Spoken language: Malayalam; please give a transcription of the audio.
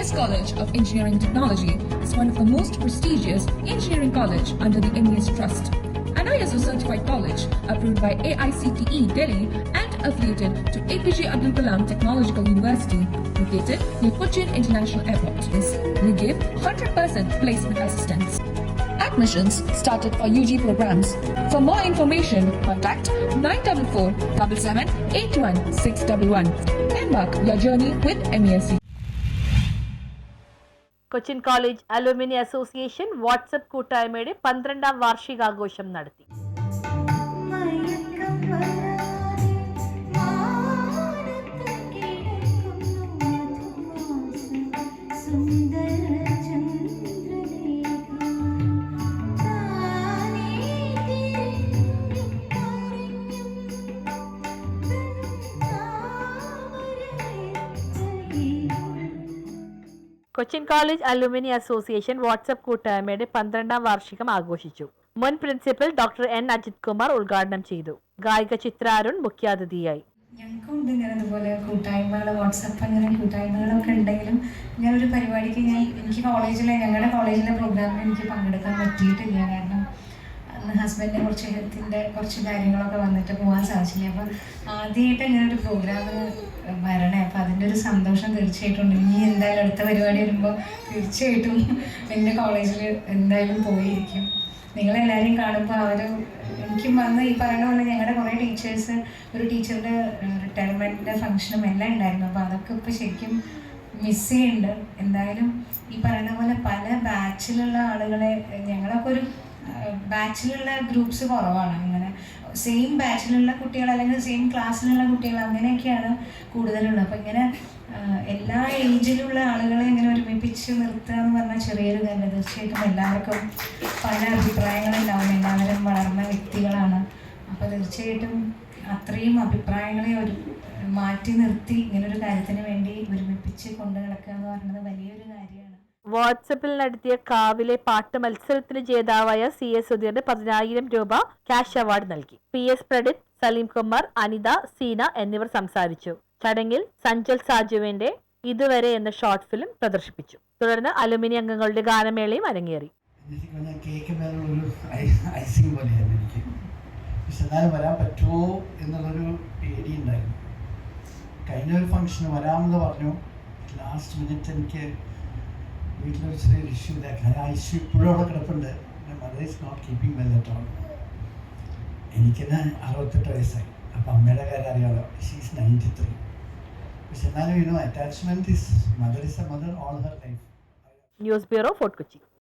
MES College of Engineering Technology is one of the most prestigious engineering college under the MES Trust. An ISO certified college approved by AICTE Delhi and affiliated to APJ Abdul Kalam Technological University, located near Cochin International Airport. We give 100% placement assistance. Admissions started for UG programs. For more information, contact 944 77 81 611. Embark your journey with MESC. Cochin college alumni association WhatsApp കൂട്ടായ്മയുടെ 12ാം വാർഷികാഘോഷം നടത്തി. Cochin college alumni association WhatsApp കൂട്ടായ്മയുടെ 12ാം വാർഷികം ആഘോഷിച്ചു. മുൻ principal doctor N Ajith Kumar ഉദ്ഘാടനം ചെയ്തു. ഗായിക ചിത്ര അരുൺ മുഖ്യാതിഥിയായി. ഞങ്ങൾക്കുണ്ട് ഇങ്ങനെ അതുപോലെ കൂട്ടായ്മകൾ, വാട്സപ്പ് അങ്ങനെ കൂട്ടായ്മകളൊക്കെ ഉണ്ടെങ്കിലും ഇങ്ങനെ ഒരു പരിപാടിക്ക് ഞങ്ങളുടെ കോളേജിലെ പ്രോഗ്രാമിൽ എനിക്ക് പങ്കെടുക്കാൻ പറ്റിയിട്ടില്ല. കാരണം ഹസ്ബൻഡിന് കുറച്ച് ഹെൽത്തിൻ്റെ കുറച്ച് കാര്യങ്ങളൊക്കെ വന്നിട്ട് പോകാൻ സാധിച്ചില്ല. അപ്പം ആദ്യമായിട്ട് ഇങ്ങനെ ഒരു പ്രോഗ്രാമിന് വരണേ. അപ്പം അതിൻ്റെ ഒരു സന്തോഷം തീർച്ചയായിട്ടും ഉണ്ട്. ഇനി എന്തായാലും അടുത്ത പരിപാടി വരുമ്പോൾ തീർച്ചയായിട്ടും എൻ്റെ കോളേജിൽ എന്തായാലും പോയിരിക്കും. നിങ്ങളെല്ലാവരെയും കാണുമ്പോൾ എനിക്കും വന്ന് ഈ പറയുന്ന പോലെ ഞങ്ങളുടെ കുറേ ടീച്ചേഴ്സ്, ഒരു ടീച്ചറുടെ റിട്ടയർമെൻറ്റിൻ്റെ ഫംഗ്ഷനും എല്ലാം ഉണ്ടായിരുന്നു. അപ്പോൾ അതൊക്കെ ഇപ്പോൾ ശരിക്കും മിസ് ചെയ്യുന്നുണ്ട്. എന്തായാലും ഈ പറയുന്ന പോലെ പല ബാച്ചിലുള്ള ആളുകളെ, ഞങ്ങളൊക്കെ ഒരു ബാച്ചിലുള്ള ഗ്രൂപ്പ്സ് കുറവാണ്. അങ്ങനെ സെയിം ബാച്ചിലുള്ള കുട്ടികൾ അല്ലെങ്കിൽ സെയിം ക്ലാസ്സിലുള്ള കുട്ടികൾ അങ്ങനെയൊക്കെയാണ് കൂടുതലുള്ളത്. അപ്പോൾ ഇങ്ങനെ എല്ലാ ഏജിലുള്ള ആളുകളെ ഇങ്ങനെ ഒരുമിപ്പിച്ച് നിർത്തുക എന്ന് പറഞ്ഞാൽ ചെറിയൊരു കാര്യം. തീർച്ചയായിട്ടും എല്ലാവർക്കും പല അഭിപ്രായങ്ങളുണ്ടാവും. എല്ലാവരും വളർന്ന വ്യക്തികളാണ്. അപ്പോൾ തീർച്ചയായിട്ടും അത്രയും അഭിപ്രായങ്ങളെ മാറ്റി നിർത്തി ഇങ്ങനൊരു കാര്യത്തിന് വേണ്ടി ഒരുമിപ്പിച്ച് കൊണ്ടു നടക്കുക എന്ന് പറയുന്നത് വലിയൊരു കാര്യമാണ്. വാട്സപ്പിൽ നടത്തിയ കാവിലെ പാട്ട് മത്സരത്തിന് ജേതാവായ CS സുധീറിന് 10,000 രൂപ ക്യാഷ് അവാർഡ് നൽകി. PS പ്രഡിത്, സലീം കുമാർ, അനിത, സീന എന്നിവർ സംസാരിച്ചു. ചടങ്ങിൽ സഞ്ജൽ സാജുവിന്റെ ഇതുവരെ എന്ന ഷോർട്ട് ഫിലിം പ്രദർശിപ്പിച്ചു. തുടർന്ന് അലുമിനി അംഗങ്ങളുടെ ഗാനമേളയും അരങ്ങേറി. വരാൻ പറ്റുമോ എന്നുള്ളൊരു പേടിയുണ്ടായിരുന്നു. കഴിഞ്ഞ ഒരു ഫംഗ്ഷന് വരാമെന്ന് പറഞ്ഞു. ലാസ്റ്റ് മിനിറ്റ് എനിക്ക് വീട്ടിലൊരു ചെറിയൊരു ഇഷ്യൂ ഇതാക്കാൻ ഇഷ്യൂ ഇപ്പോഴും അവിടെ കിടപ്പുണ്ട്. Mother is not keeping well at all. എനിക്കിന്ന് 68 വയസ്സായി. അപ്പം അമ്മയുടെ കാര്യം അറിയാമല്ലോ, ഷീസ് 93. പക്ഷെ എന്നാലും attachment is mother is A mother all her life. News bureau, fort Kochi.